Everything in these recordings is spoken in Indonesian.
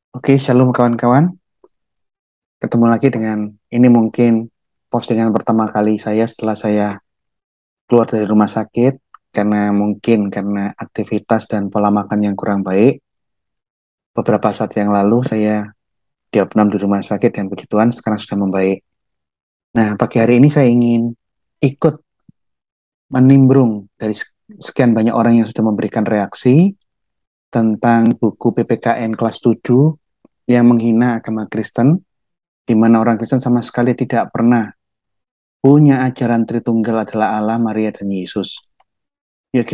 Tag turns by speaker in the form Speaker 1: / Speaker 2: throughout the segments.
Speaker 1: Oke, shalom kawan-kawan. Ketemu lagi dengan ini mungkin postingan pertama kali saya setelah saya keluar dari rumah sakit karena aktivitas dan pola makan yang kurang baik. Beberapa saat yang lalu saya diopnam di rumah sakit dan puji Tuhan sekarang sudah membaik. Nah, pagi hari ini saya ingin ikut menimbrung dari sekian banyak orang yang sudah memberikan reaksi tentang buku PPKN kelas 7 yang menghina agama Kristen, di mana orang Kristen sama sekali tidak pernah punya ajaran Tritunggal adalah Allah, Maria, dan Yesus. Yuk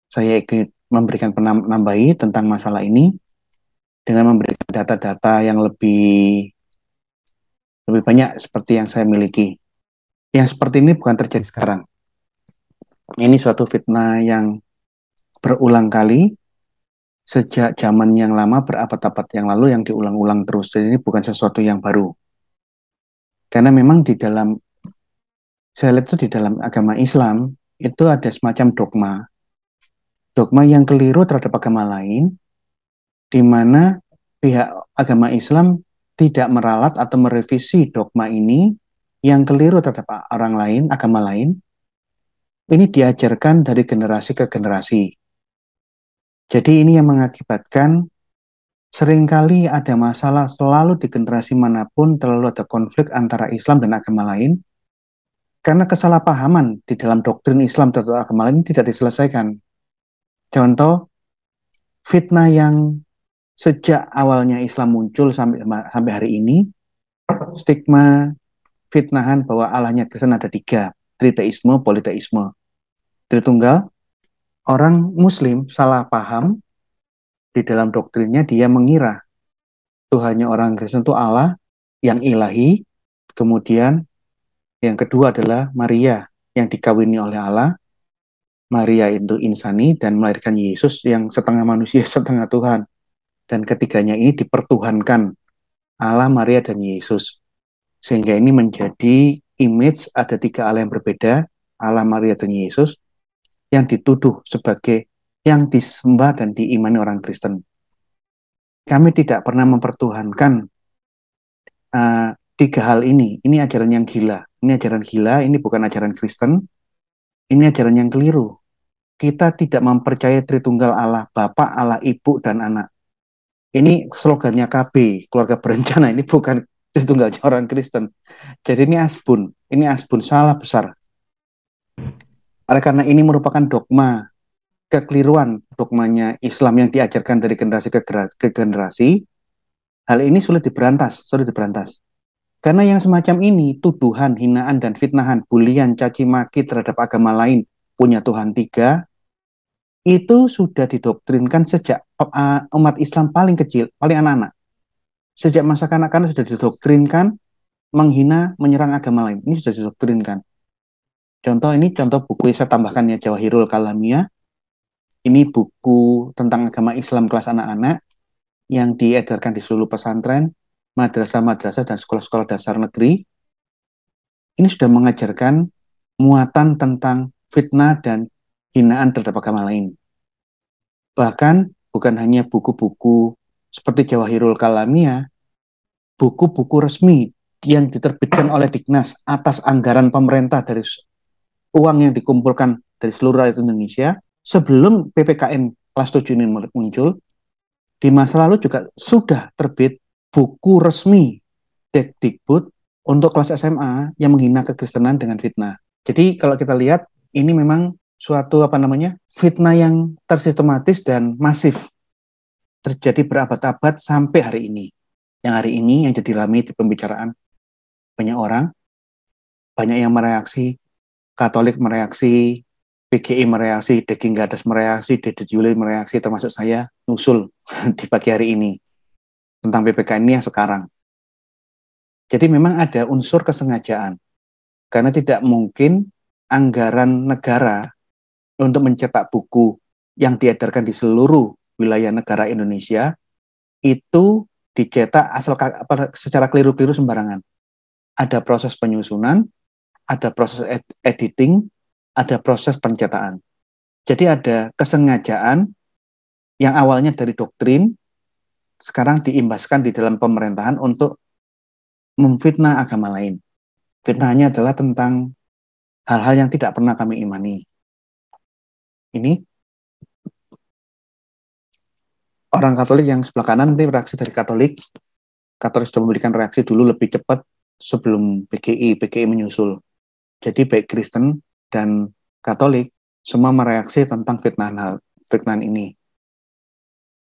Speaker 1: saya ingin memberikan penambahi tentang masalah ini dengan memberikan data-data yang lebih banyak seperti yang saya miliki. Yang seperti ini bukan terjadi sekarang. Ini suatu fitnah yang berulang kali sejak zaman yang lama berabad-abad yang lalu yang diulang-ulang terus. Jadi ini bukan sesuatu yang baru. Karena memang saya lihat itu di dalam agama Islam itu ada semacam dogma. Dogma yang keliru terhadap agama lain di mana pihak agama Islam tidak meralat atau merevisi dogma ini yang keliru terhadap orang lain, agama lain. Ini diajarkan dari generasi ke generasi. Jadi ini yang mengakibatkan seringkali ada masalah selalu di generasi manapun terlalu ada konflik antara Islam dan agama lain karena kesalahpahaman di dalam doktrin Islam terhadap agama lain tidak diselesaikan. Contoh, fitnah yang sejak awalnya Islam muncul sampai hari ini, stigma fitnahan bahwa Allahnya Kristen ada tiga, triteisme, politeisme. Tritunggal, orang Muslim salah paham di dalam doktrinnya dia mengira Tuhannya orang Kristen itu Allah yang ilahi, kemudian yang kedua adalah Maria yang dikawini oleh Allah, Maria itu insani dan melahirkan Yesus yang setengah manusia, setengah Tuhan. Dan ketiganya ini dipertuhankan, Allah, Maria, dan Yesus. Sehingga ini menjadi image ada tiga Allah yang berbeda, Allah, Maria, dan Yesus, yang dituduh sebagai yang disembah dan diimani orang Kristen. Kami tidak pernah mempertuhankan tiga hal ini. Ini ajaran yang gila. Ini ajaran gila, ini bukan ajaran Kristen. Ini ajaran yang keliru. Kita tidak mempercayai Tritunggal Allah, Bapa, Allah, Ibu, dan Anak. Ini slogannya KB, Keluarga Berencana. Ini bukan Tritunggal orang Kristen. Jadi ini asbun, salah besar. Oleh karena ini merupakan dogma kekeliruan dogmanya Islam yang diajarkan dari generasi ke generasi, hal ini sulit diberantas. Karena yang semacam ini, tuduhan, hinaan, dan fitnahan, bulian, caci maki terhadap agama lain, punya Tuhan tiga, itu sudah didoktrinkan sejak umat Islam paling kecil, paling anak-anak. Sejak masa kanak-kanak sudah didoktrinkan menghina, menyerang agama lain. Ini sudah didoktrinkan. Contoh buku saya tambahkan ya, Jawahirul Kalamiyah. Ini buku tentang agama Islam kelas anak-anak yang diedarkan di seluruh pesantren, madrasah-madrasah, dan sekolah-sekolah dasar negeri. Ini sudah mengajarkan muatan tentang fitnah dan hinaan terhadap agama lain. Bahkan bukan hanya buku-buku seperti Jawahirul Kalamiyah, buku-buku resmi yang diterbitkan oleh Dignas atas anggaran pemerintah dari uang yang dikumpulkan dari seluruh rakyat Indonesia sebelum PPKN kelas 7 ini muncul, di masa lalu juga sudah terbit buku resmi Dikbud untuk kelas SMA yang menghina kekristenan dengan fitnah. Jadi kalau kita lihat ini memang suatu fitnah yang tersistematis dan masif terjadi berabad-abad sampai hari ini. Yang hari ini yang jadi ramai di pembicaraan banyak orang, banyak yang mereaksi, Katolik mereaksi, PGI mereaksi, Daging Gadas mereaksi, Dede Juli mereaksi, termasuk saya nusul di pagi hari ini tentang PPKN ini yang sekarang. Jadi memang ada unsur kesengajaan, karena tidak mungkin anggaran negara untuk mencetak buku yang diedarkan di seluruh wilayah negara Indonesia itu dicetak secara keliru-keliru sembarangan. Ada proses penyusunan, ada proses editing, ada proses pencetakan. Jadi ada kesengajaan yang awalnya dari doktrin, sekarang diimbaskan di dalam pemerintahan untuk memfitnah agama lain. Fitnahnya adalah tentang hal-hal yang tidak pernah kami imani. Ini orang Katolik yang sebelah kanan, nanti reaksi dari Katolik. Katolik sudah memberikan reaksi dulu lebih cepat sebelum PGI menyusul. Jadi baik Kristen dan Katolik semua mereaksi tentang fitnahan ini.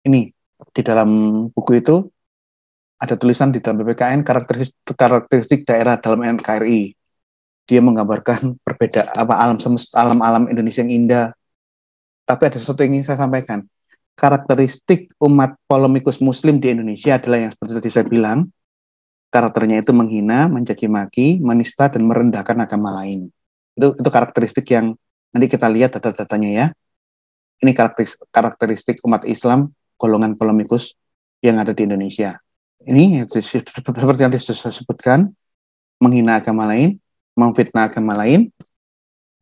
Speaker 1: Ini di dalam buku itu ada tulisan di dalam PPKN karakteristik daerah dalam NKRI. Dia menggambarkan berbeda alam semesta, alam Indonesia yang indah. Tapi ada sesuatu yang ingin saya sampaikan. Karakteristik umat polemikus Muslim di Indonesia adalah yang seperti tadi saya bilang, karakternya itu menghina, mencaci maki, menista dan merendahkan agama lain. Itu karakteristik yang nanti kita lihat data-datanya ya. Ini karakteristik umat Islam golongan polemikus yang ada di Indonesia. Ini seperti yang disebutkan, menghina agama lain, memfitnah agama lain.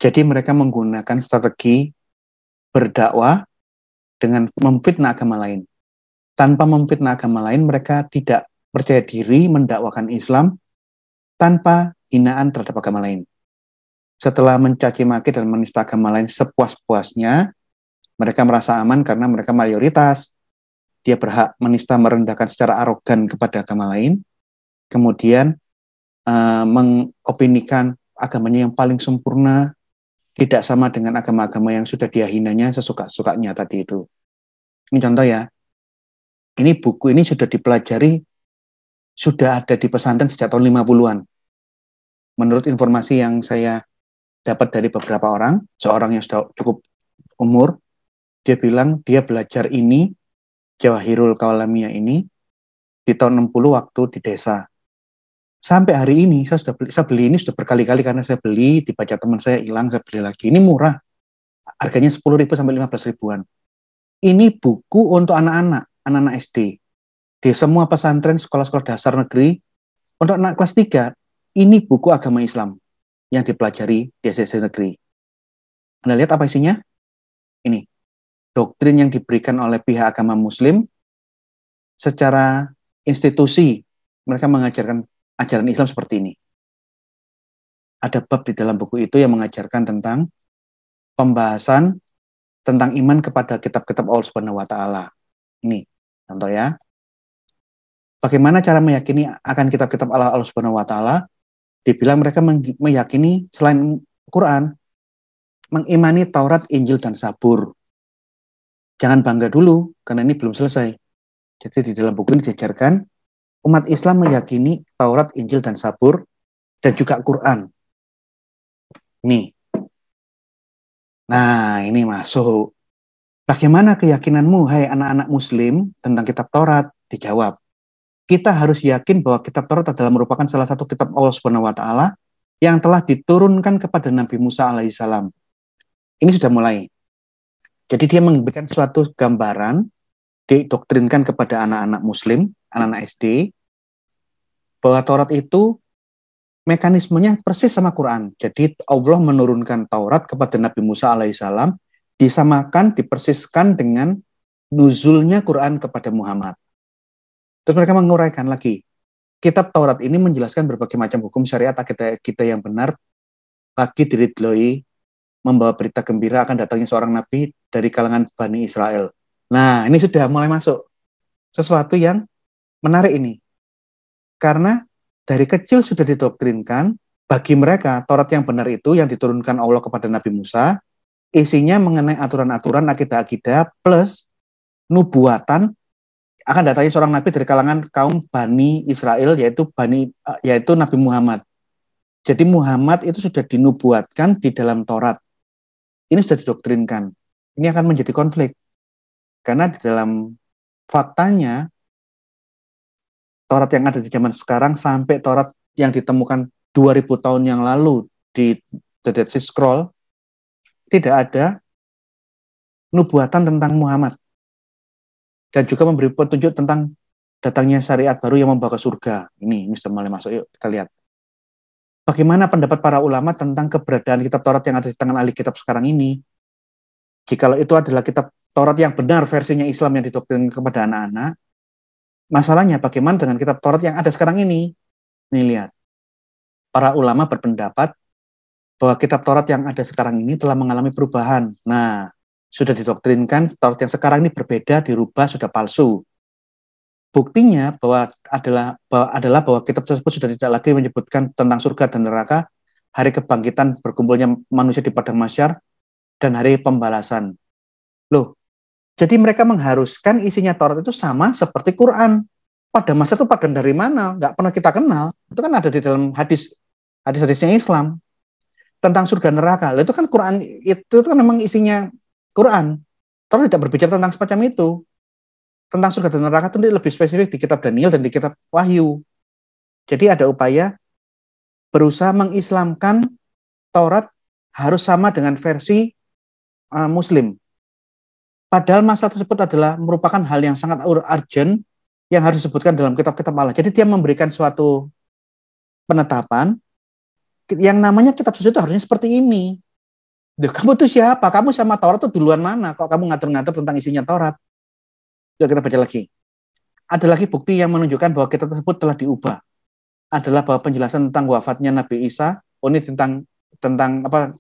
Speaker 1: Jadi mereka menggunakan strategi berdakwah dengan memfitnah agama lain. Tanpa memfitnah agama lain, mereka tidak percaya diri mendakwakan Islam tanpa hinaan terhadap agama lain. Setelah mencaci maki dan menista agama lain sepuas-puasnya, mereka merasa aman karena mereka mayoritas. Dia berhak menista merendahkan secara arogan kepada agama lain, kemudian mengopinikan agamanya yang paling sempurna, tidak sama dengan agama-agama yang sudah dia hinanya sesuka-sukanya tadi itu. Ini contoh ya. Ini buku ini sudah dipelajari, sudah ada di pesantren sejak tahun 50-an. Menurut informasi yang saya dapat dari beberapa orang, seorang yang sudah cukup umur, dia bilang dia belajar ini, Jawahirul Kawalamiyah ini, di tahun 60 waktu di desa. Sampai hari ini saya beli ini sudah berkali-kali karena saya beli, dibaca teman saya hilang, saya beli lagi. Ini murah. Harganya 10.000 sampai 15.000-an. Ini buku untuk anak-anak SD. Di semua pesantren, sekolah-sekolah dasar negeri, untuk anak kelas 3, ini buku agama Islam yang dipelajari di SD negeri. Anda lihat apa isinya? Ini, doktrin yang diberikan oleh pihak agama Muslim secara institusi. Mereka mengajarkan ajaran Islam seperti ini. Ada bab di dalam buku itu yang mengajarkan tentang pembahasan tentang iman kepada kitab-kitab Allah Subhanahu wa taala. Ini contoh ya. Bagaimana cara meyakini akan kitab-kitab Allah Subhanahu wa taala? Dibilang mereka meyakini selain Quran, mengimani Taurat, Injil dan Zabur. Jangan bangga dulu karena ini belum selesai. Jadi di dalam buku ini diajarkan umat Islam meyakini Taurat, Injil dan Zabur dan juga Quran. Nih. Nah, ini masuk. Bagaimana keyakinanmu, hai anak-anak Muslim, tentang kitab Taurat? Dijawab. Kita harus yakin bahwa kitab Taurat adalah merupakan salah satu kitab Allah Subhanahu wa taala yang telah diturunkan kepada Nabi Musa alaihissalam. Ini sudah mulai. Jadi dia memberikan suatu gambaran, didoktrinkan kepada anak-anak Muslim, anak-anak SD, bahwa Taurat itu mekanismenya persis sama Quran. Jadi Allah menurunkan Taurat kepada Nabi Musa alaihissalam, disamakan, dipersiskan dengan nuzulnya Quran kepada Muhammad. Terus mereka menguraikan lagi. Kitab Taurat ini menjelaskan berbagai macam hukum syariat kita yang benar, lagi diridloi, membawa berita gembira akan datangnya seorang nabi dari kalangan Bani Israel. Nah, ini sudah mulai masuk. Sesuatu yang menarik ini. Karena dari kecil sudah didoktrinkan, bagi mereka Taurat yang benar itu yang diturunkan Allah kepada Nabi Musa, isinya mengenai aturan-aturan akidah-akidah plus nubuatan akan datangnya seorang nabi dari kalangan kaum Bani Israel, yaitu Nabi Muhammad. Jadi Muhammad itu sudah dinubuatkan di dalam Taurat. Ini sudah didoktrinkan. Ini akan menjadi konflik. Karena di dalam faktanya Taurat yang ada di zaman sekarang sampai Taurat yang ditemukan 2000 tahun yang lalu di The Dead Sea Scroll tidak ada nubuatan tentang Muhammad. Dan juga memberi petunjuk tentang datangnya syariat baru yang membawa ke surga. Ini sudah mulai masuk, yuk kita lihat. Bagaimana pendapat para ulama tentang keberadaan kitab Taurat yang ada di tangan ahli kitab sekarang ini? Jikalau itu adalah kitab Taurat yang benar versinya Islam yang didoktrin kepada anak-anak, Masalahnya bagaimana dengan kitab Taurat yang ada sekarang ini? Nih lihat, para ulama berpendapat bahwa kitab Taurat yang ada sekarang ini telah mengalami perubahan. Nah, sudah didoktrinkan Taurat yang sekarang ini berbeda, dirubah, sudah palsu. Buktinya bahwa kitab tersebut sudah tidak lagi menyebutkan tentang surga dan neraka, hari kebangkitan berkumpulnya manusia di padang mahsyar, dan hari pembalasan. Loh, jadi mereka mengharuskan isinya Taurat itu sama seperti Quran. Pada masa itu padan dari mana? Nggak pernah kita kenal. Itu kan ada di dalam hadis-hadisnya Islam tentang surga neraka. Lalu itu kan Quran, itu kan memang isinya Quran. Taurat tidak berbicara tentang semacam itu. Tentang surga dan neraka itu lebih spesifik di kitab Daniel dan di kitab Wahyu. Jadi ada upaya berusaha mengislamkan Taurat harus sama dengan versi Muslim. Padahal masalah tersebut adalah merupakan hal yang sangat urgent yang harus disebutkan dalam kitab-kitab Allah. Jadi dia memberikan suatu penetapan yang namanya kitab suci itu harusnya seperti ini. Kamu tuh siapa? Kamu sama Taurat tuh duluan mana? Kok kamu ngatur-ngatur tentang isinya Taurat? Yuk kita baca lagi. Ada lagi bukti yang menunjukkan bahwa kitab tersebut telah diubah. Adalah bahwa penjelasan tentang wafatnya Nabi Isa, ini tentang apa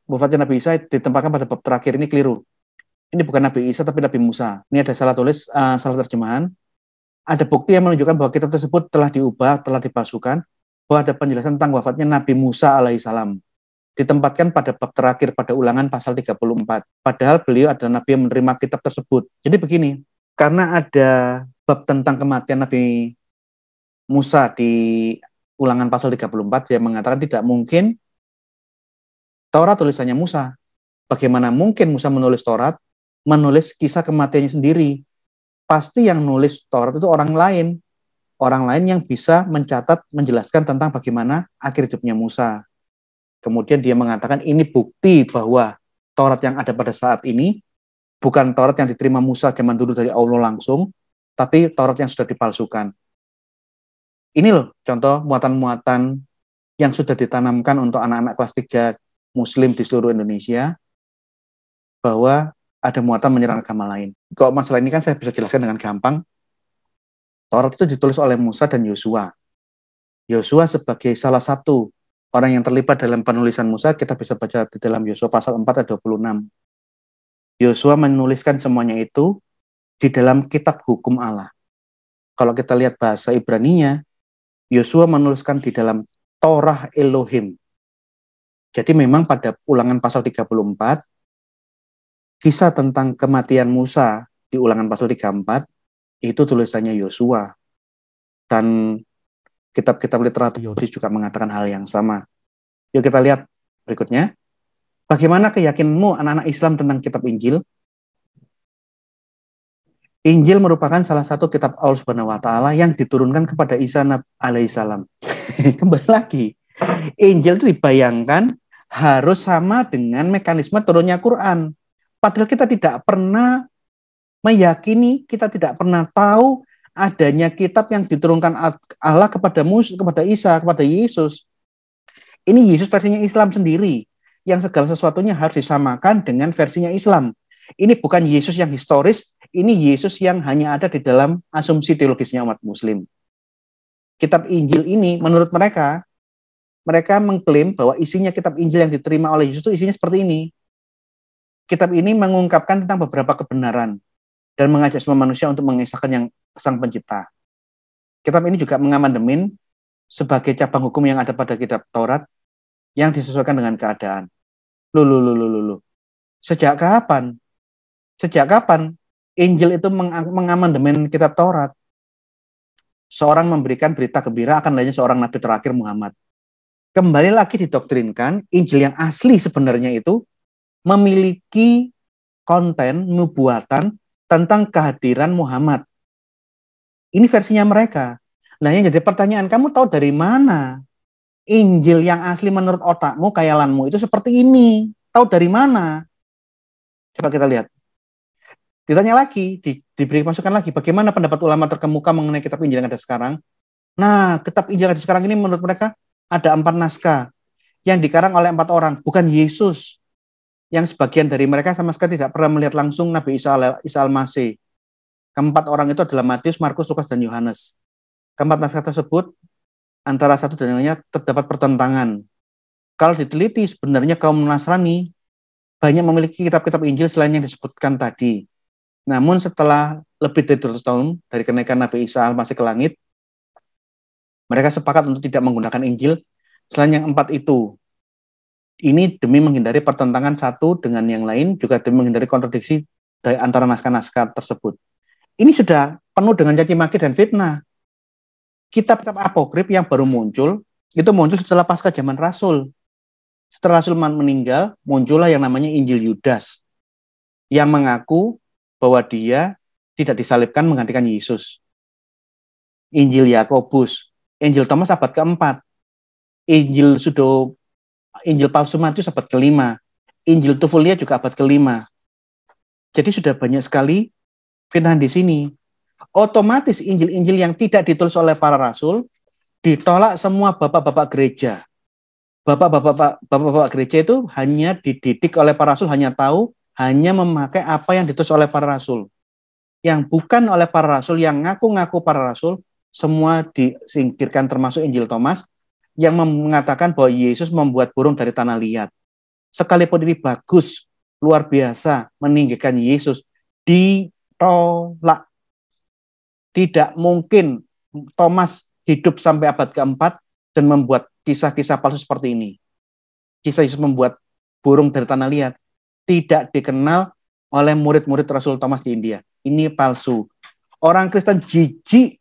Speaker 1: wafatnya Nabi Isa ditempatkan pada bab terakhir ini keliru. Ini bukan Nabi Isa tapi Nabi Musa. Ini ada salah tulis, salah terjemahan. Ada bukti yang menunjukkan bahwa kitab tersebut telah diubah, telah dipalsukan, bahwa ada penjelasan tentang wafatnya Nabi Musa alaihissalam. Ditempatkan pada bab terakhir pada Ulangan pasal 34. Padahal beliau adalah Nabi yang menerima kitab tersebut. Jadi begini, karena ada bab tentang kematian Nabi Musa di Ulangan pasal 34, dia mengatakan tidak mungkin Taurat tulisannya Musa. Bagaimana mungkin Musa menulis Taurat, menulis kisah kematiannya sendiri? Pasti yang nulis Taurat itu orang lain yang bisa mencatat, menjelaskan tentang bagaimana akhir hidupnya Musa. Kemudian dia mengatakan ini bukti bahwa Taurat yang ada pada saat ini bukan Taurat yang diterima Musa zaman dulu dari Allah langsung, tapi Taurat yang sudah dipalsukan. Ini loh contoh muatan-muatan yang sudah ditanamkan untuk anak-anak kelas 3 Muslim di seluruh Indonesia, bahwa ada muatan menyerang agama lain. Kalau masalah ini kan saya bisa jelaskan dengan gampang. Taurat itu ditulis oleh Musa dan Yosua. Yosua sebagai salah satu orang yang terlibat dalam penulisan Musa, kita bisa baca di dalam Yosua pasal 4 ayat 26. Yosua menuliskan semuanya itu di dalam kitab hukum Allah. Kalau kita lihat bahasa Ibraninya, Yosua menuliskan di dalam Torah Elohim. Jadi memang pada Ulangan pasal 34, kisah tentang kematian Musa di Ulangan pasal 34 itu tulisannya Yosua. Dan kitab-kitab literatur Yahudi juga mengatakan hal yang sama. Yuk kita lihat berikutnya. Bagaimana keyakinanmu anak-anak Islam tentang kitab Injil? Injil merupakan salah satu kitab Allah Subhanahu wa taala yang diturunkan kepada Isa alaihissalam. Kembali lagi. Injil itu dibayangkan harus sama dengan mekanisme turunnya Quran. Padahal kita tidak pernah meyakini, kita tidak pernah tahu adanya kitab yang diturunkan Allah kepada Isa, kepada Yesus. Ini Yesus versinya Islam sendiri, yang segala sesuatunya harus disamakan dengan versinya Islam. Ini bukan Yesus yang historis, ini Yesus yang hanya ada di dalam asumsi teologisnya umat Muslim. Kitab Injil ini, menurut mereka mengklaim bahwa isinya kitab Injil yang diterima oleh Yesus itu isinya seperti ini. Kitab ini mengungkapkan tentang beberapa kebenaran dan mengajak semua manusia untuk mengisahkan yang Sang Pencipta. Kitab ini juga mengamandemen sebagai cabang hukum yang ada pada kitab Taurat yang disesuaikan dengan keadaan. Loh. Sejak kapan Injil itu mengamandemen kitab Taurat? Seorang memberikan berita gembira akan lahirnya seorang nabi terakhir Muhammad. Kembali lagi didoktrinkan, Injil yang asli sebenarnya itu memiliki konten nubuatan tentang kehadiran Muhammad. Ini versinya mereka. Nah, yang jadi pertanyaan, kamu tahu dari mana Injil yang asli menurut otakmu, khayalanmu itu seperti ini? Tahu dari mana? Coba kita lihat. Ditanya lagi, diberi masukan lagi, bagaimana pendapat ulama terkemuka mengenai kitab Injil yang ada sekarang? Nah, kitab Injil yang ada sekarang ini menurut mereka ada 4 naskah yang dikarang oleh 4 orang, bukan Yesus. Yang sebagian dari mereka sama sekali tidak pernah melihat langsung Nabi Isa al-Masih. Keempat orang itu adalah Matius, Markus, Lukas, dan Yohanes. Keempat naskah tersebut antara satu dan lainnya terdapat pertentangan. Kalau diteliti, sebenarnya kaum Nasrani banyak memiliki kitab-kitab Injil selain yang disebutkan tadi. Namun setelah lebih dari 200 tahun dari kenaikan Nabi Isa Al-Masih ke langit, mereka sepakat untuk tidak menggunakan Injil selain yang 4 itu. Ini demi menghindari pertentangan satu dengan yang lain, juga demi menghindari kontradiksi dari antara naskah-naskah tersebut. Ini sudah penuh dengan caci maki dan fitnah. Kitab-kitab apokrif yang baru muncul, itu muncul setelah pasca zaman Rasul. Setelah Rasul meninggal, muncullah yang namanya Injil Yudas, yang mengaku bahwa dia tidak disalibkan menggantikan Yesus. Injil Yakobus, Injil Thomas abad keempat, Injil palsu Matius abad kelima, Injil Tufulia juga abad kelima. Jadi sudah banyak sekali fitnah di sini. Otomatis Injil-Injil yang tidak ditulis oleh para rasul ditolak semua bapak-bapak gereja. Bapak-bapak gereja itu hanya dididik oleh para rasul, hanya memakai apa yang ditulis oleh para rasul. Yang bukan oleh para rasul, yang ngaku-ngaku para rasul, semua disingkirkan, termasuk Injil Thomas yang mengatakan bahwa Yesus membuat burung dari tanah liat. Sekalipun ini bagus, luar biasa, meninggikan Yesus, ditolak. Tidak mungkin Thomas hidup sampai abad keempat dan membuat kisah-kisah palsu seperti ini. Kisah Yesus membuat burung dari tanah liat tidak dikenal oleh murid-murid Rasul Thomas di India. Ini palsu. Orang Kristen jijik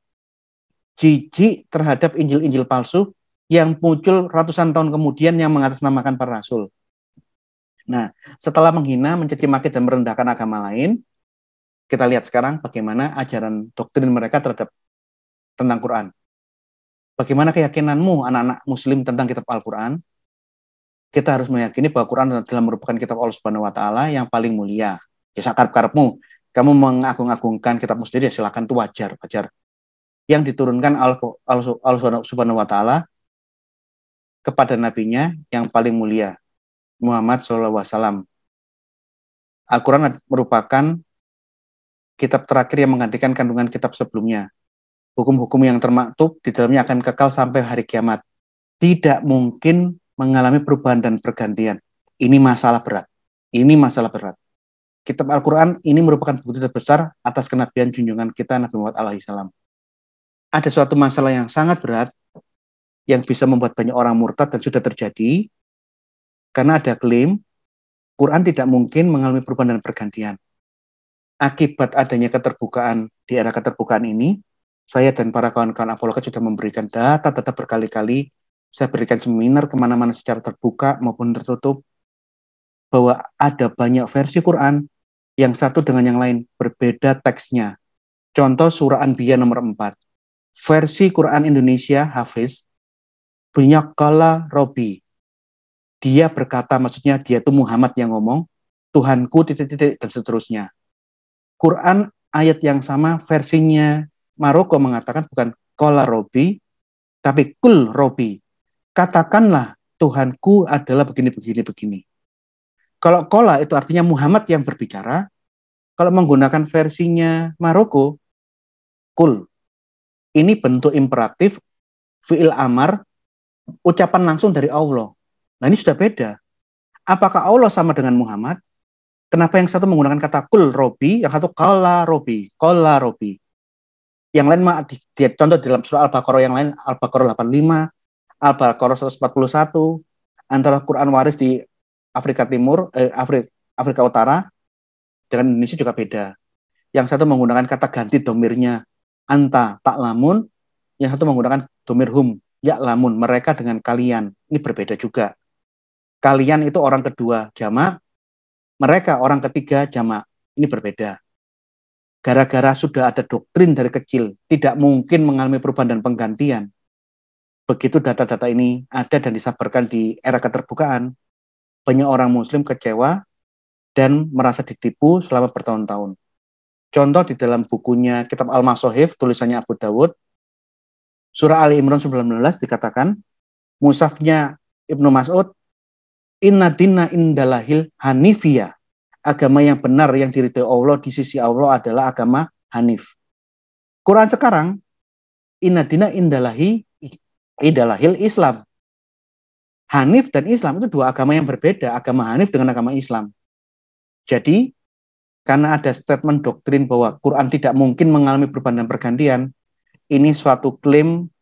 Speaker 1: terhadap Injil-Injil palsu yang muncul ratusan tahun kemudian yang mengatasnamakan para rasul. Nah, setelah menghina, mencaci maki dan merendahkan agama lain, kita lihat sekarang bagaimana ajaran doktrin mereka tentang Quran. Bagaimana keyakinanmu anak-anak muslim tentang kitab Al-Quran? Kita harus meyakini bahwa Quran adalah merupakan kitab Allah Subhanahu wa taala yang paling mulia. Ya sakarep-karepmu, kamu mengagung-agungkan kitabmu sendiri, ya silakan, itu wajar. Yang diturunkan Allah Subhanahu wa taala kepada nabinya yang paling mulia, Muhammad SAW. Al-Quran merupakan kitab terakhir yang menggantikan kandungan kitab sebelumnya. Hukum-hukum yang termaktub di dalamnya akan kekal sampai hari kiamat. Tidak mungkin mengalami perubahan dan pergantian. Ini masalah berat. Kitab Al-Quran ini merupakan bukti terbesar atas kenabian junjungan kita Nabi Muhammad alaihissalam. Ada suatu masalah yang sangat berat yang bisa membuat banyak orang murtad dan sudah terjadi karena ada klaim Quran tidak mungkin mengalami perubahan dan pergantian. Akibat adanya keterbukaan di era keterbukaan ini, saya dan para kawan-kawan apologet sudah memberikan data-data berkali-kali. Saya berikan seminar kemana-mana secara terbuka maupun tertutup bahwa ada banyak versi Quran yang satu dengan yang lain berbeda teksnya. Contoh surah Anbiya nomor 4. Versi Quran Indonesia Hafiz punya qala Robi. Dia berkata, maksudnya dia itu Muhammad yang ngomong, Tuhanku titik-titik dan seterusnya. Quran ayat yang sama versinya Maroko mengatakan bukan qala Robi, tapi kul Robi. Katakanlah Tuhanku adalah begini. Kalau qala itu artinya Muhammad yang berbicara. Kalau menggunakan versinya Maroko, kul. Ini bentuk imperatif, fi'il amar, ucapan langsung dari Allah. Nah ini sudah beda. Apakah Allah sama dengan Muhammad? Kenapa yang satu menggunakan kata kul Robi, yang satu qala Robi. Yang lain, contoh dalam surah Al-Baqarah yang lain, Al-Baqarah 85, Al-Baqarah 141, antara Quran waris di Afrika Timur, Afrika Utara, dengan Indonesia juga beda. Yang satu menggunakan kata ganti domirnya, anta tak lamun, yang satu menggunakan domir hum, ya lamun, mereka dengan kalian. Ini berbeda juga. Kalian itu orang kedua jamak, mereka orang ketiga jamak. Ini berbeda. Gara-gara sudah ada doktrin dari kecil, tidak mungkin mengalami perubahan dan penggantian. Begitu data-data ini ada dan disabarkan di era keterbukaan, banyak orang muslim kecewa dan merasa ditipu selama bertahun-tahun. Contoh di dalam bukunya Kitab Al-Masohif, tulisannya Abu Dawud, surah Ali Imran 19 dikatakan, mushafnya Ibnu Mas'ud, inna dinna indalahil hanifiyah, agama yang benar yang diridhoi Allah di sisi Allah adalah agama Hanif. Quran sekarang inna dina indalahil Islam. Hanif dan Islam itu dua agama yang berbeda, agama Hanif dengan agama Islam. Jadi karena ada statement doktrin bahwa Quran tidak mungkin mengalami perubahan dan pergantian, ini suatu klaim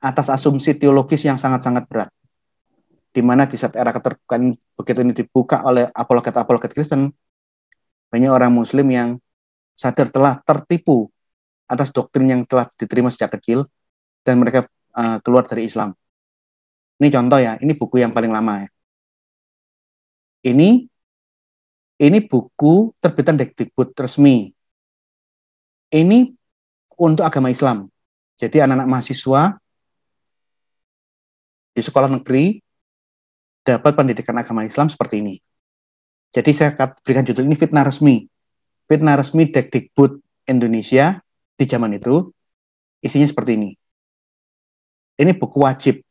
Speaker 1: atas asumsi teologis yang sangat-sangat berat. Di mana di saat era keterbukaan begitu ini dibuka oleh apologet-apologet Kristen, banyak orang Muslim yang sadar telah tertipu atas doktrin yang telah diterima sejak kecil dan mereka keluar dari Islam. Ini contoh ya, ini buku yang paling lama ya. Ini buku terbitan Dikbud resmi. Ini untuk agama Islam. Jadi anak-anak mahasiswa di sekolah negeri dapat pendidikan agama Islam seperti ini. Jadi saya berikan judul ini fitnah resmi. Fitnah resmi Dikbud Indonesia di zaman itu isinya seperti ini. Ini buku wajib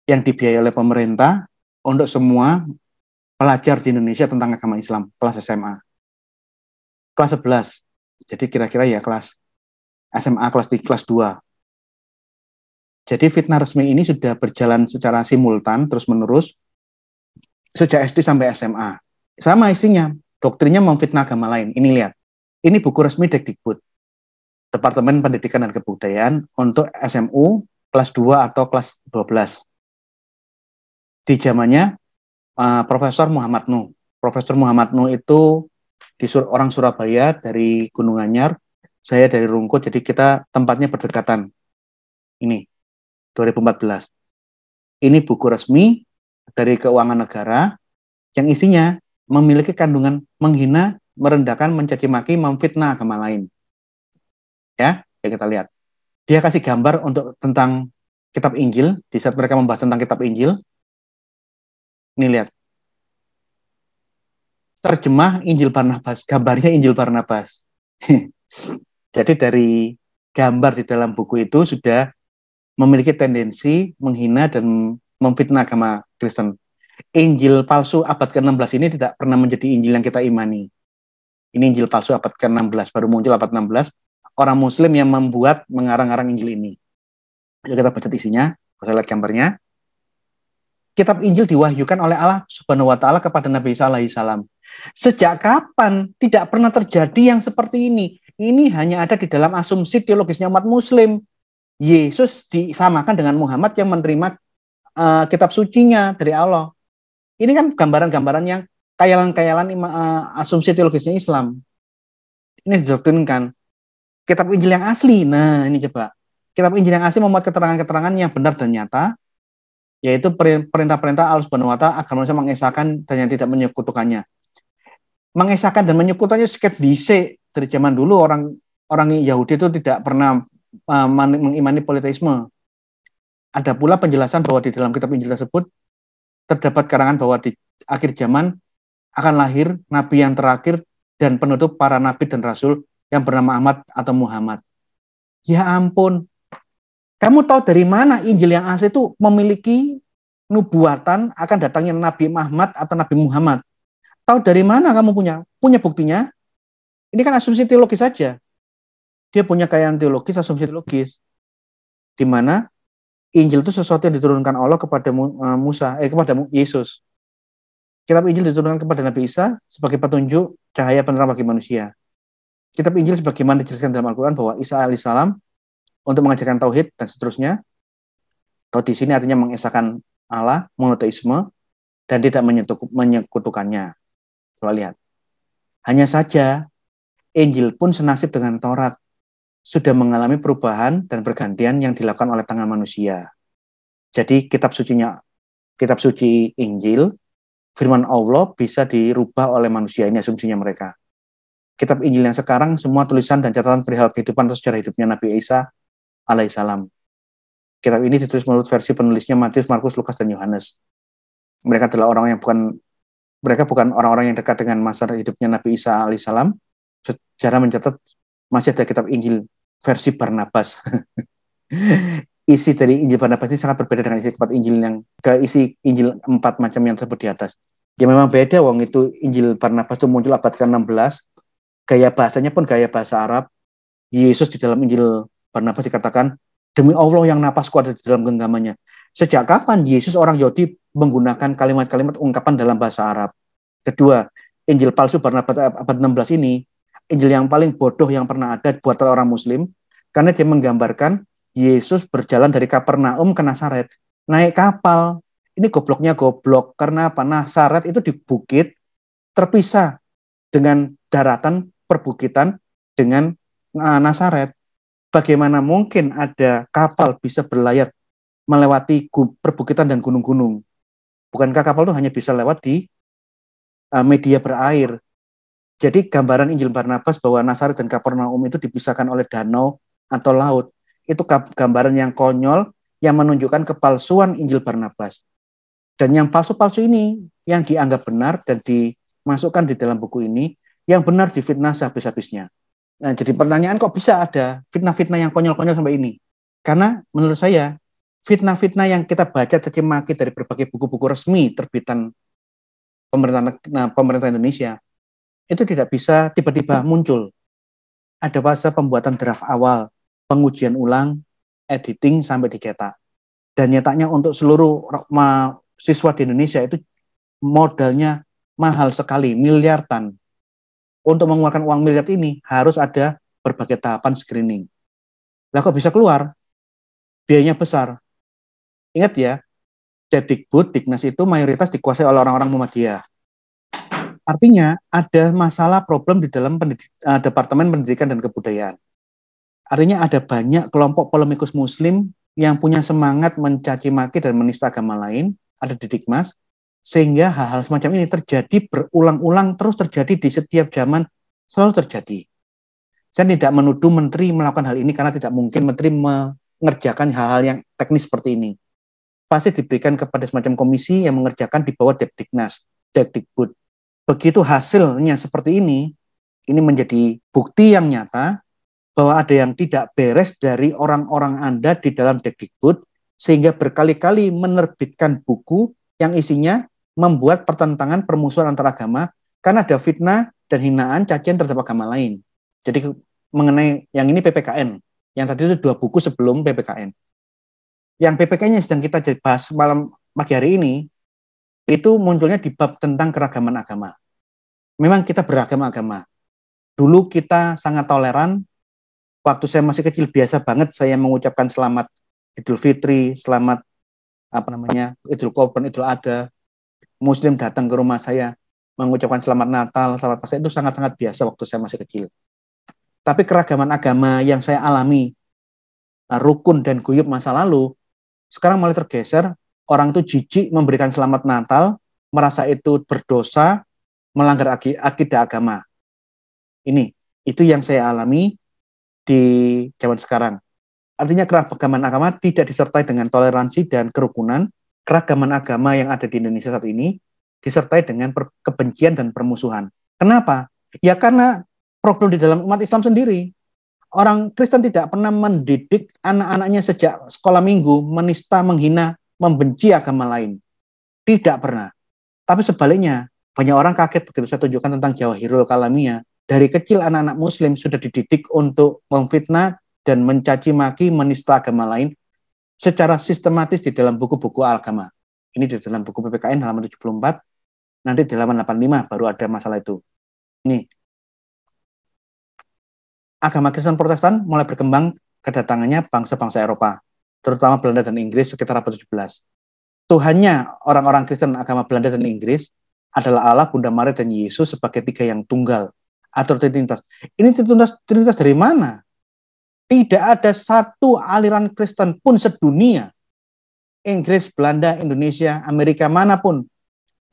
Speaker 1: yang dibiayai oleh pemerintah untuk semua pelajar di Indonesia tentang agama Islam, kelas SMA. Kelas 11. Jadi kira-kira ya kelas SMA kelas 3, kelas 2. Jadi fitnah resmi ini sudah berjalan secara simultan terus-menerus sejak SD sampai SMA. Sama isinya, doktrinnya memfitnah agama lain. Ini lihat. Ini buku resmi Dikbud. Departemen Pendidikan dan Kebudayaan untuk SMU kelas 2 atau kelas 12. Di zamannya Profesor Muhammad Nuh. Profesor Muhammad Nuh itu orang Surabaya dari Gunung Anyar, saya dari Rungkut, jadi kita tempatnya berdekatan. Ini 2014. Ini buku resmi dari Keuangan Negara yang isinya memiliki kandungan menghina, merendahkan, mencaci maki, memfitnah agama lain. Ya kita lihat. Dia kasih gambar tentang kitab Injil di saat mereka membahas tentang kitab Injil. Ini lihat. Terjemah Injil Barnabas, gambarnya Injil Barnabas. Jadi dari gambar di dalam buku itu sudah memiliki tendensi menghina dan memfitnah agama Kristen. Injil palsu abad ke-16 ini tidak pernah menjadi Injil yang kita imani. Ini Injil palsu abad ke-16, baru muncul abad 16. Orang Muslim yang membuat mengarang-arang Injil ini. Yuk kita baca isinya, saya lihat gambarnya. Kitab Injil diwahyukan oleh Allah Subhanahu wa taala kepada Nabi Isa alaihi salam. Sejak kapan tidak pernah terjadi yang seperti ini? Ini hanya ada di dalam asumsi teologisnya umat Muslim. Yesus disamakan dengan Muhammad yang menerima kitab sucinya dari Allah. Ini kan gambaran-gambaran yang kayalan-kayalan asumsi teologisnya Islam. Ini didoktrinkan. Kitab Injil yang asli, nah ini coba. Kitab Injil yang asli memuat keterangan-keterangan yang benar dan nyata, yaitu perintah-perintah Allah Subhanahu wa taala agar manusia mengesahkan dan yang tidak menyekutukannya. Mengesahkan dan menyekutukannya sekitar dhisik dari zaman dulu orang Yahudi itu tidak pernah mengimani politeisme. Ada pula penjelasan bahwa di dalam kitab Injil tersebut terdapat karangan bahwa di akhir zaman akan lahir nabi yang terakhir dan penutup para nabi dan rasul yang bernama Ahmad atau Muhammad. Ya ampun. Kamu tahu dari mana Injil yang asli itu memiliki nubuatan akan datangnya Nabi Muhammad atau Nabi Muhammad? Tahu dari mana kamu punya? Punya buktinya? Ini kan asumsi teologis saja. Dia punya kekayaan teologis, asumsi teologis. Di mana Injil itu sesuatu yang diturunkan Allah kepada kepada Yesus. Kitab Injil diturunkan kepada Nabi Isa sebagai petunjuk cahaya penerang bagi manusia. Kitab Injil sebagaimana dijelaskan dalam Al-Quran bahwa Isa alaihissalam untuk mengajarkan tauhid dan seterusnya. Tauhid di sini artinya mengesahkan Allah, monoteisme, dan tidak menyekutukannya. Coba lihat. Hanya saja Injil pun senasib dengan Taurat, sudah mengalami perubahan dan pergantian yang dilakukan oleh tangan manusia. Jadi kitab suci Injil, firman Allah bisa dirubah oleh manusia, ini asumsinya mereka. Kitab Injil yang sekarang semua tulisan dan catatan perihal kehidupan atau sejarah hidupnya Nabi Isa alaihissalam. Kitab ini ditulis menurut versi penulisnya Matius, Markus, Lukas, dan Yohanes. Mereka adalah mereka bukan orang-orang yang dekat dengan masa hidupnya Nabi Isa alaihissalam. Sejarah mencatat masih ada kitab Injil versi Barnabas. Isi dari Injil Barnabas ini sangat berbeda dengan isi Injil 4 macam yang tersebut di atas. Ya memang beda, itu Injil Barnabas itu muncul abad ke-16. Gaya bahasanya pun gaya bahasa Arab. Yesus di dalam Injil Barnabas dikatakan, demi Allah yang napasku ada di dalam genggamannya. Sejak kapan Yesus orang Yahudi menggunakan kalimat-kalimat ungkapan dalam bahasa Arab? Kedua, Injil palsu Barnabas abad 16 ini, Injil yang paling bodoh yang pernah ada buat orang Muslim, karena dia menggambarkan Yesus berjalan dari Kapernaum ke Nazaret, naik kapal. Ini gobloknya goblok, karena apa? Nazaret itu di bukit, terpisah dengan daratan perbukitan dengan Nazaret. Bagaimana mungkin ada kapal bisa berlayar melewati perbukitan dan gunung-gunung? Bukankah kapal itu hanya bisa lewat di media berair? Jadi gambaran Injil Barnabas bahwa Nazaret dan Kapernaum itu dipisahkan oleh danau atau laut, itu gambaran yang konyol yang menunjukkan kepalsuan Injil Barnabas. Dan yang palsu-palsu ini yang dianggap benar dan dimasukkan di dalam buku ini, yang benar difitnah sehabis-habisnya. Nah, jadi pertanyaan, kok bisa ada fitnah-fitnah yang konyol-konyol sampai ini? Karena menurut saya, fitnah-fitnah yang kita baca caci maki dari berbagai buku-buku resmi terbitan pemerintah Indonesia, itu tidak bisa tiba-tiba muncul. Ada fase pembuatan draft awal, pengujian ulang, editing, sampai dicetak. Dan nyetaknya untuk seluruh siswa di Indonesia itu modalnya mahal sekali, miliaran. Untuk mengeluarkan uang miliar ini harus ada berbagai tahapan screening. Lah kok bisa keluar? Biayanya besar. Ingat ya, Dikbud, Diknas itu mayoritas dikuasai oleh orang-orang Muhammadiyah. Artinya ada masalah problem di dalam Departemen Pendidikan dan Kebudayaan. Artinya ada banyak kelompok polemikus Muslim yang punya semangat mencaci maki dan menista agama lain, ada di Dikmas, sehingga hal-hal semacam ini terjadi berulang-ulang, terus terjadi di setiap zaman, selalu terjadi. Saya tidak menuduh menteri melakukan hal ini karena tidak mungkin menteri mengerjakan hal-hal yang teknis seperti ini. Pasti diberikan kepada semacam komisi yang mengerjakan di bawah Diknas, Dikbud. Begitu hasilnya seperti ini menjadi bukti yang nyata bahwa ada yang tidak beres dari orang-orang Anda di dalam Dikbud, sehingga berkali-kali menerbitkan buku yang isinya membuat pertentangan permusuhan antar agama karena ada fitnah dan hinaan cacian terhadap agama lain. Jadi mengenai yang ini PPKN, yang tadi itu 2 buku sebelum PPKN. Yang PPKN yang sedang kita bahas malam pagi hari ini, itu munculnya di bab tentang keragaman agama. Memang kita beragam agama. Dulu kita sangat toleran. Waktu saya masih kecil biasa banget saya mengucapkan selamat Idul Fitri, selamat Idul Korban, Idul Adha. Muslim datang ke rumah saya mengucapkan selamat Natal, selamat Pasca, itu sangat-sangat biasa waktu saya masih kecil. Tapi keragaman agama yang saya alami, rukun dan guyub masa lalu, sekarang mulai tergeser. Orang itu jijik memberikan selamat Natal, merasa itu berdosa, melanggar akidah agama. Itu yang saya alami di zaman sekarang. Artinya keragaman agama tidak disertai dengan toleransi dan kerukunan. Keragaman agama yang ada di Indonesia saat ini disertai dengan kebencian dan permusuhan. Kenapa? Ya karena problem di dalam umat Islam sendiri. Orang Kristen tidak pernah mendidik anak-anaknya sejak sekolah minggu menista, menghina, membenci agama lain. Tidak pernah. Tapi sebaliknya, banyak orang kaget begitu saya tunjukkan tentang Jawahirul Kalamiyah. Dari kecil anak-anak Muslim sudah dididik untuk memfitnah dan mencaci maki, menista agama lain secara sistematis di dalam buku-buku agama. Ini di dalam buku PPKN halaman 74, nanti di halaman 85 baru ada masalah itu. Ini agama Kristen Protestan mulai berkembang kedatangannya bangsa-bangsa Eropa, terutama Belanda dan Inggris sekitar abad 17. Tuhannya orang-orang Kristen agama Belanda dan Inggris adalah Allah, Bunda Maria, dan Yesus sebagai 3 yang tunggal atau Trinitas. Ini Trinitas dari mana? Tidak ada satu aliran Kristen pun sedunia, Inggris, Belanda, Indonesia, Amerika, manapun,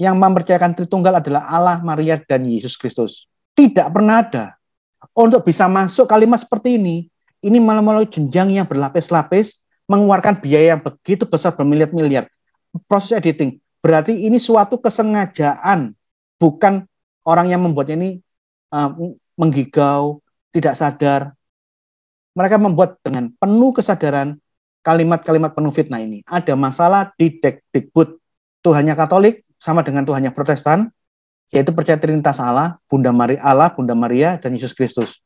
Speaker 1: yang mempercayakan Tritunggal adalah Allah, Maria, dan Yesus Kristus. Tidak pernah ada. Untuk bisa masuk kalimat seperti ini melalui jenjang yang berlapis-lapis, mengeluarkan biaya yang begitu besar bermiliar-miliar. Proses editing. Berarti ini suatu kesengajaan, bukan orang yang membuatnya ini menggigau, tidak sadar. Mereka membuat dengan penuh kesadaran kalimat-kalimat penuh fitnah ini. Ada masalah di Dikbud. Tuhannya Katolik sama dengan Tuhannya Protestan, yaitu percaya Trinitas Allah, Bunda Maria, dan Yesus Kristus.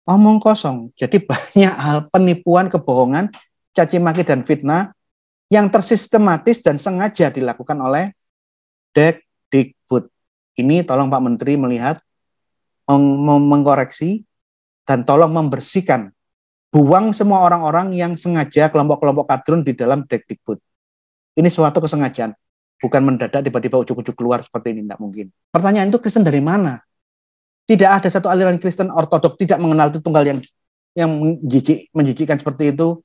Speaker 1: omong kosong. Jadi banyak hal penipuan, kebohongan, caci maki dan fitnah yang tersistematis dan sengaja dilakukan oleh Dikbud. Ini tolong Pak Menteri melihat, mengkoreksi, dan tolong membersihkan. Buang semua orang-orang yang sengaja kelompok-kelompok kadrun di dalam Dikbud. Ini suatu kesengajaan. Bukan mendadak tiba-tiba ujuk-ujuk keluar seperti ini, tidak mungkin. Pertanyaan itu Kristen dari mana? Tidak ada satu aliran Kristen ortodok tidak mengenal Tritunggal yang menjijikkan seperti itu.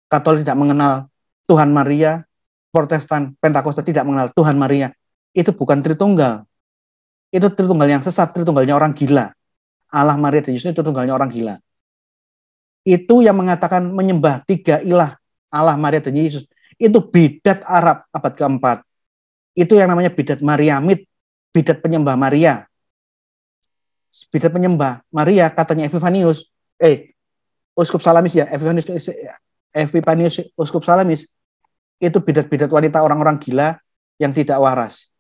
Speaker 1: Katolik tidak mengenal Tuhan Maria, Protestan, Pentakosta tidak mengenal Tuhan Maria. Itu bukan Tritunggal. Itu Tritunggal yang sesat, Tritunggalnya orang gila. Allah, Maria, dan Yesus itu Tritunggalnya orang gila. Itu yang mengatakan menyembah tiga ilah, Allah, Maria, dan Yesus. Itu bidat Arab abad keempat. Itu yang namanya bidat Mariamid, bidat penyembah Maria. Bidat penyembah Maria, katanya Epifanius, Uskup Salamis ya, Epifanius Uskup Salamis, itu bidat-bidat wanita orang-orang gila yang tidak waras.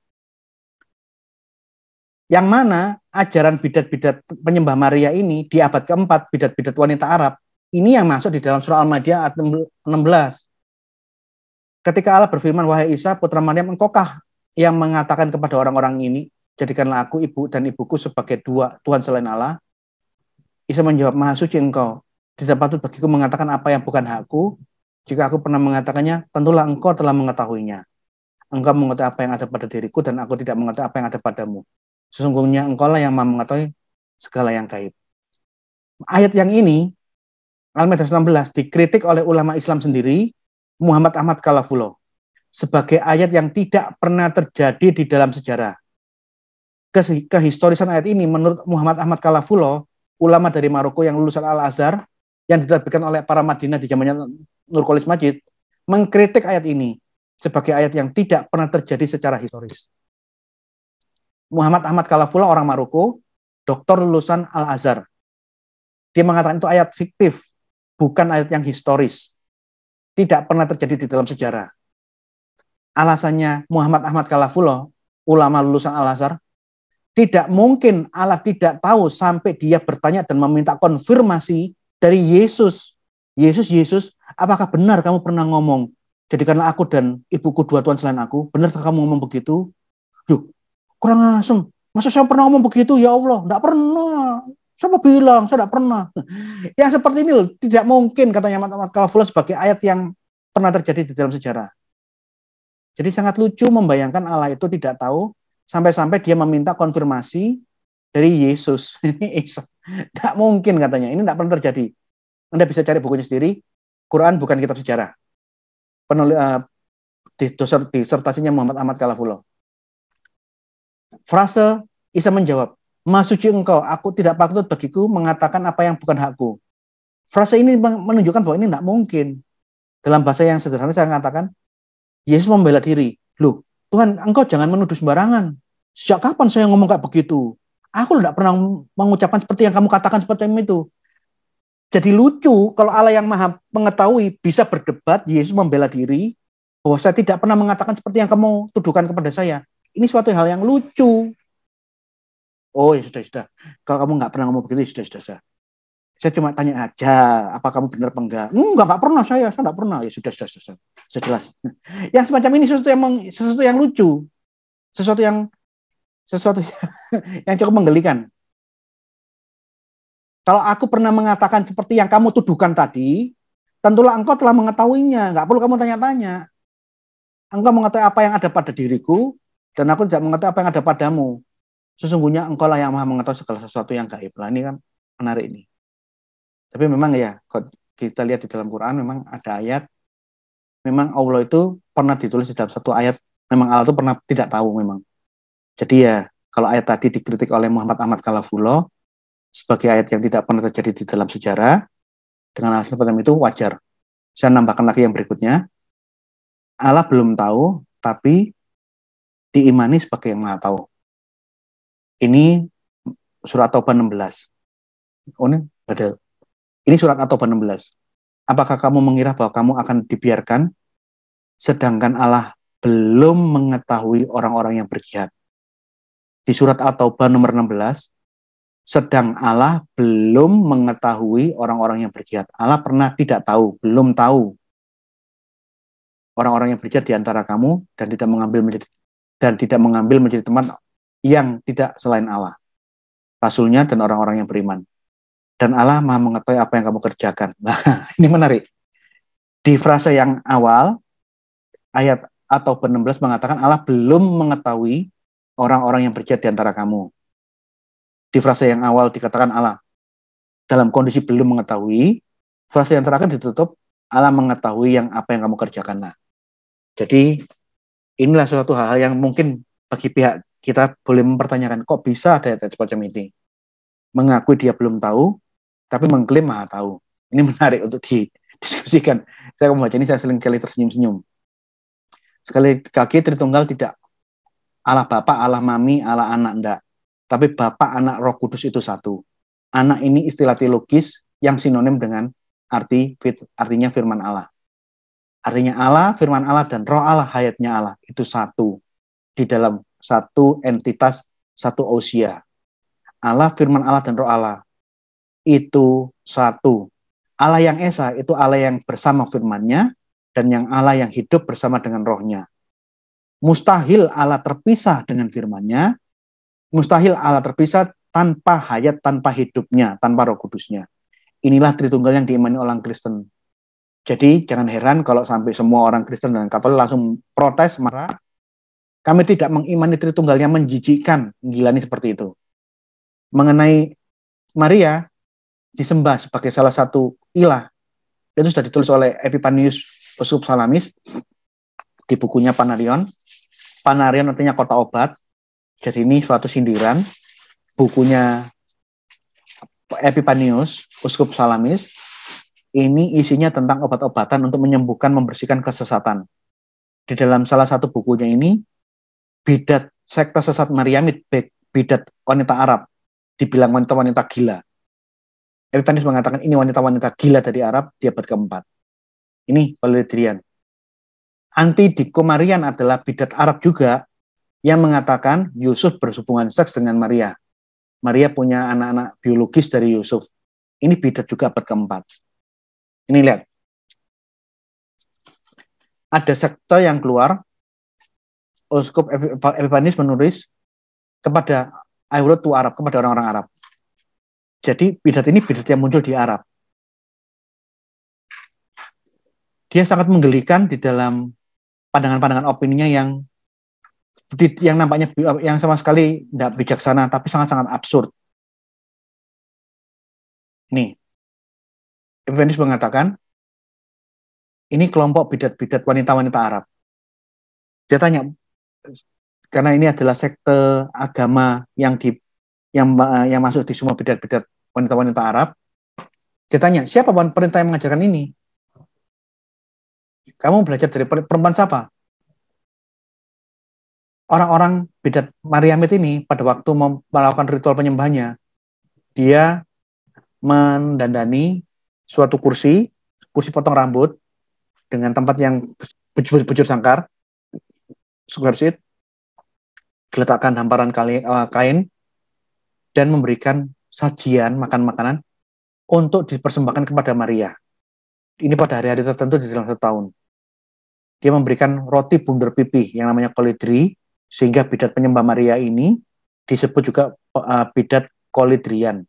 Speaker 1: Yang mana ajaran bidat-bidat penyembah Maria ini di abad keempat, bidat-bidat wanita Arab, ini yang masuk di dalam surah Al-Maidah ayat 16. Ketika Allah berfirman, wahai Isa, putra Maryam, engkaukah yang mengatakan kepada orang-orang ini, jadikanlah aku ibu dan ibuku sebagai dua Tuhan selain Allah? Isa menjawab, maha suci engkau. Tidak patut bagiku mengatakan apa yang bukan hakku. Jika aku pernah mengatakannya, tentulah engkau telah mengetahuinya. Engkau mengetahui apa yang ada pada diriku dan aku tidak mengetahui apa yang ada padamu. Sesungguhnya engkau lah yang maha mengetahui segala yang gaib. Ayat yang ini, Al-Maidah 16, dikritik oleh ulama Islam sendiri, Muhammad Ahmad Khalafullah, sebagai ayat yang tidak pernah terjadi di dalam sejarah. Kehistorisan ayat ini menurut Muhammad Ahmad Khalafullah, ulama dari Maroko yang lulusan Al-Azhar, yang diterbitkan oleh para Madinah di zamannya Nurkolis Majid, mengkritik ayat ini sebagai ayat yang tidak pernah terjadi secara historis. Muhammad Ahmad Khalafullah orang Maroko, doktor lulusan Al-Azhar. Dia mengatakan itu ayat fiktif, bukan ayat yang historis. Tidak pernah terjadi di dalam sejarah. Alasannya Muhammad Ahmad Khalafullah, ulama lulusan Al-Azhar, tidak mungkin Allah tidak tahu sampai dia bertanya dan meminta konfirmasi dari Yesus. Yesus, apakah benar kamu pernah ngomong, jadikanlah aku dan ibuku dua Tuhan selain aku? Benarkah kamu ngomong begitu? Yuh, kurang asem. Masa saya pernah ngomong begitu? Ya Allah, tidak pernah. Siapa bilang? Saya tidak pernah. Yang seperti ini loh, tidak mungkin katanya Muhammad Khalafullah sebagai ayat yang pernah terjadi di dalam sejarah. Jadi sangat lucu membayangkan Allah itu tidak tahu sampai-sampai dia meminta konfirmasi dari Yesus. Ini tidak mungkin katanya. Ini tidak pernah terjadi. Anda bisa cari bukunya sendiri. Quran bukan kitab sejarah. Penulis disertasinya Muhammad Ahmad Khalafullah. Frase Isa menjawab, maha suci engkau, aku tidak patut bagiku mengatakan apa yang bukan hakku. Frase ini menunjukkan bahwa ini tidak mungkin. Dalam bahasa yang sederhana saya mengatakan, Yesus membela diri. Loh, Tuhan, engkau jangan menuduh sembarangan. Sejak kapan saya ngomong kayak begitu? Aku tidak pernah mengucapkan seperti yang kamu katakan seperti itu. Jadi lucu kalau Allah yang maha mengetahui bisa berdebat, Yesus membela diri, bahwa saya tidak pernah mengatakan seperti yang kamu tuduhkan kepada saya. Ini suatu hal yang lucu. Oh ya sudah. Kalau kamu nggak pernah ngomong begitu, sudah. Saya cuma tanya aja, apa kamu benar apa enggak? Enggak pernah saya enggak pernah. Ya sudah. Sudah jelas. Yang semacam ini sesuatu yang lucu. Sesuatu yang yang cukup menggelikan. Kalau aku pernah mengatakan seperti yang kamu tuduhkan tadi, tentulah engkau telah mengetahuinya. Enggak perlu kamu tanya-tanya. Engkau mengetahui apa yang ada pada diriku, dan aku tidak mengetahui apa yang ada padamu. Sesungguhnya engkau lah yang maha mengetahui segala sesuatu yang gaib. Nah, ini kan menarik ini. Tapi memang ya, kalau kita lihat di dalam Quran memang ada ayat, memang Allah itu pernah ditulis di dalam satu ayat, memang Allah itu pernah tidak tahu memang. Jadi ya, kalau ayat tadi dikritik oleh Muhammad Ahmad Khalafullah sebagai ayat yang tidak pernah terjadi di dalam sejarah, dengan alasan seperti itu wajar. Saya nambahkan lagi yang berikutnya, Allah belum tahu, tapi diimani sebagai yang maha tahu. Ini surat Taubah 16. Oh, ini ada. Ini surat At-Taubah 16. Apakah kamu mengira bahwa kamu akan dibiarkan sedangkan Allah belum mengetahui orang-orang yang berjihad? Di surat At-Taubah nomor 16, Sedang Allah belum mengetahui orang-orang yang berjihad. Allah pernah tidak tahu, belum tahu orang-orang yang berjihad di antara kamu dan tidak mengambil menjadi teman yang tidak selain Allah, Rasulnya dan orang-orang yang beriman. Dan Allah Maha mengetahui apa yang kamu kerjakan. Nah, ini menarik. Di frase yang awal, ayat atau 16 mengatakan Allah belum mengetahui orang-orang yang berjihad di antara kamu. Di frase yang awal dikatakan Allah dalam kondisi belum mengetahui. Frase yang terakhir ditutup, Allah mengetahui apa yang kamu kerjakan. Nah, jadi inilah suatu hal yang mungkin bagi pihak kita boleh mempertanyakan, kok bisa ada ayat semacam ini? Mengakui dia belum tahu, tapi mengklaim maha tahu. Ini menarik untuk didiskusikan. Saya membaca ini, saya sering kali tersenyum-senyum. Sekali lagi, Tritunggal tidak Allah Bapa, Allah Mami, Allah Anak, enggak. Tapi Bapa, Anak, Roh Kudus itu satu. Anak ini istilah teologis yang sinonim dengan artinya firman Allah. Artinya Allah, firman Allah, dan roh Allah, hayatnya Allah. Itu satu. Di dalam satu entitas, satu ousia. Allah, firman Allah, dan roh Allah. Itu satu. Allah yang Esa, itu Allah yang bersama firman-Nya, dan yang Allah yang hidup bersama dengan rohnya. Mustahil Allah terpisah dengan firman-Nya. Mustahil Allah terpisah tanpa hayat, tanpa hidupnya, tanpa roh kudusnya. Inilah Tritunggal yang diimani orang Kristen. Jadi jangan heran kalau sampai semua orang Kristen dan Katolik langsung protes, marah. Kami tidak mengimani Tritunggal yang menjijikkan, gilani seperti itu. Mengenai Maria disembah sebagai salah satu ilah, itu sudah ditulis oleh Epipanius Uskup Salamis di bukunya Panarion. Panarion artinya kota obat. Jadi ini suatu sindiran. Bukunya Epipanius Uskup Salamis ini isinya tentang obat-obatan untuk menyembuhkan, membersihkan kesesatan. Di dalam salah satu bukunya ini, bidat sekte sesat Mariamid, bidat wanita Arab, dibilang wanita-wanita gila. Epipanius mengatakan ini wanita-wanita gila dari Arab di abad keempat. Ini Valerian. Anti-dikomarian adalah bidat Arab juga yang mengatakan Yusuf berhubungan seks dengan Maria. Maria punya anak-anak biologis dari Yusuf. Ini bidat juga abad keempat. Ini lihat. Ada sekte yang keluar, Uskup Epipanius menulis kepada to Arab, kepada orang-orang Arab. Jadi bidat ini bidat yang muncul di Arab. Dia sangat menggelikan di dalam pandangan-pandangan opininya yang nampaknya yang sama sekali tidak bijaksana, tapi sangat-sangat absurd. Nih, Epipanius mengatakan, ini kelompok bidat-bidat wanita-wanita Arab. Dia tanya, karena ini adalah sekte agama yang masuk di semua bidat-bidat wanita-wanita Arab. Dia tanya, siapa perintah yang mengajarkan ini? Kamu belajar dari perempuan siapa? Orang-orang bidat Mariamid ini pada waktu melakukan ritual penyembahnya, dia mendandani suatu kursi potong rambut dengan tempat yang bujur sangkar, square seat, diletakkan hamparan kain, dan memberikan sajian makan-makanan untuk dipersembahkan kepada Maria. Ini pada hari-hari tertentu di dalam setahun. Dia memberikan roti bundar pipih yang namanya kolidri, sehingga bidat penyembah Maria ini disebut juga bidat kolidrian.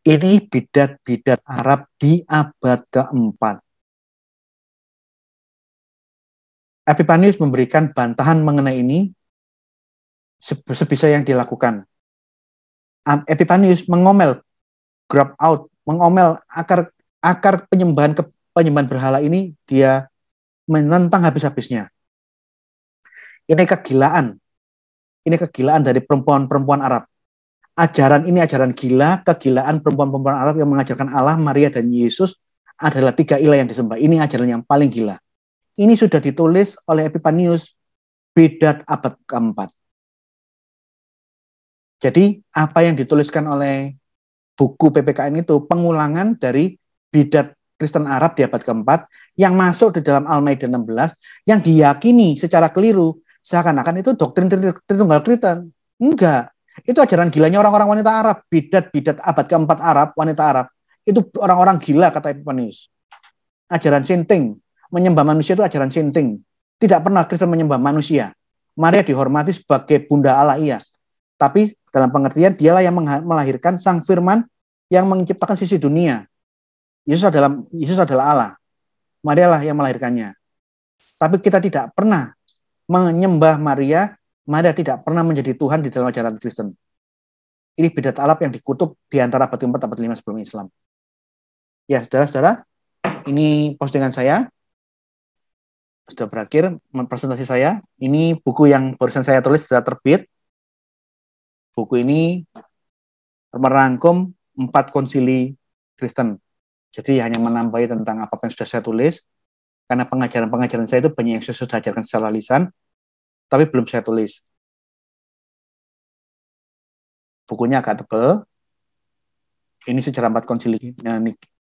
Speaker 1: Ini bidat-bidat Arab di abad keempat. Epipanius memberikan bantahan mengenai ini sebisa yang dilakukan. Epipanius mengomel, grab out, mengomel akar penyembahan berhala ini, dia menentang habis-habisnya. Ini kegilaan dari perempuan-perempuan Arab. Ajaran ini ajaran gila, kegilaan perempuan-perempuan Arab yang mengajarkan Allah, Maria, dan Yesus adalah tiga ilah yang disembah. Ini ajaran yang paling gila. Ini sudah ditulis oleh Epipanius, bidat abad keempat. Jadi apa yang dituliskan oleh buku PPKN itu pengulangan dari bidat Kristen Arab di abad keempat yang masuk di dalam Al-Maidah 16 yang diyakini secara keliru seakan-akan itu doktrin Tritunggal Kristen. Enggak. Itu ajaran gilanya orang-orang wanita Arab, bidat-bidat abad keempat Arab, wanita Arab. Itu orang-orang gila, kata Epifanius. Ajaran sinting, menyembah manusia itu ajaran sinting. Tidak pernah Kristen menyembah manusia. Maria dihormati sebagai bunda Allah, iya. Tapi dalam pengertian dialah yang melahirkan sang firman yang menciptakan sisi dunia. Yesus adalah Allah. Maria lah yang melahirkannya. Tapi kita tidak pernah menyembah Maria. Maria tidak pernah menjadi Tuhan di dalam ajaran Kristen. Ini bidat Arab yang dikutuk di antara abad 4 abad 5 sebelum Islam. Ya, saudara-saudara, ini postingan saya. Sudah berakhir presentasi saya. Ini buku yang barusan saya tulis sudah terbit. Buku ini merangkum 4 konsili Kristen. Jadi hanya menambahi tentang apa yang sudah saya tulis. Karena pengajaran-pengajaran saya itu banyak yang saya sudah ajarkan secara lisan, tapi belum saya tulis. Bukunya agak tebal. Ini sejarah 4 konsili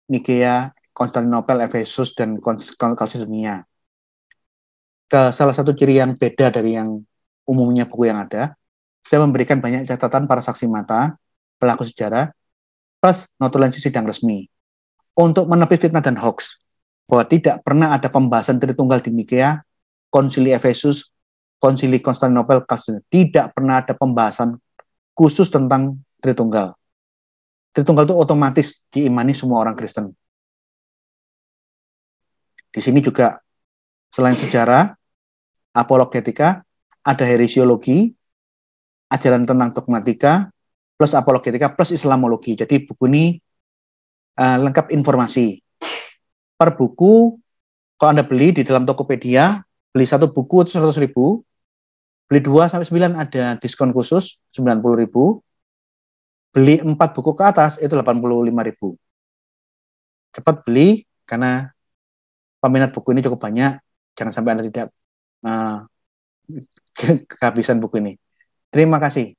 Speaker 1: Nikea, Konstantinopel, Efesus, dan Kalsedonia. Salah satu ciri yang beda dari yang umumnya buku yang ada, saya memberikan banyak catatan para saksi mata, pelaku sejarah, plus notulensi sidang resmi, untuk menepi fitnah dan hoax, bahwa tidak pernah ada pembahasan Tritunggal di Nikea, Konsili Efesus, Konsili Konstantinopel, tidak pernah ada pembahasan khusus tentang Tritunggal. Tritunggal itu otomatis diimani semua orang Kristen. Di sini juga selain sejarah, apologetika, ada heresiologi, ajaran tentang dogmatika, plus apologetika, plus islamologi. Jadi buku ini lengkap informasi. Per buku, kalau Anda beli di dalam Tokopedia, beli 1 buku itu 100.000, beli 2-9 ada diskon khusus 90.000, beli 4 buku ke atas itu 85.000. Cepat beli, karena peminat buku ini cukup banyak, jangan sampai Anda tidak kehabisan buku ini. Terima kasih.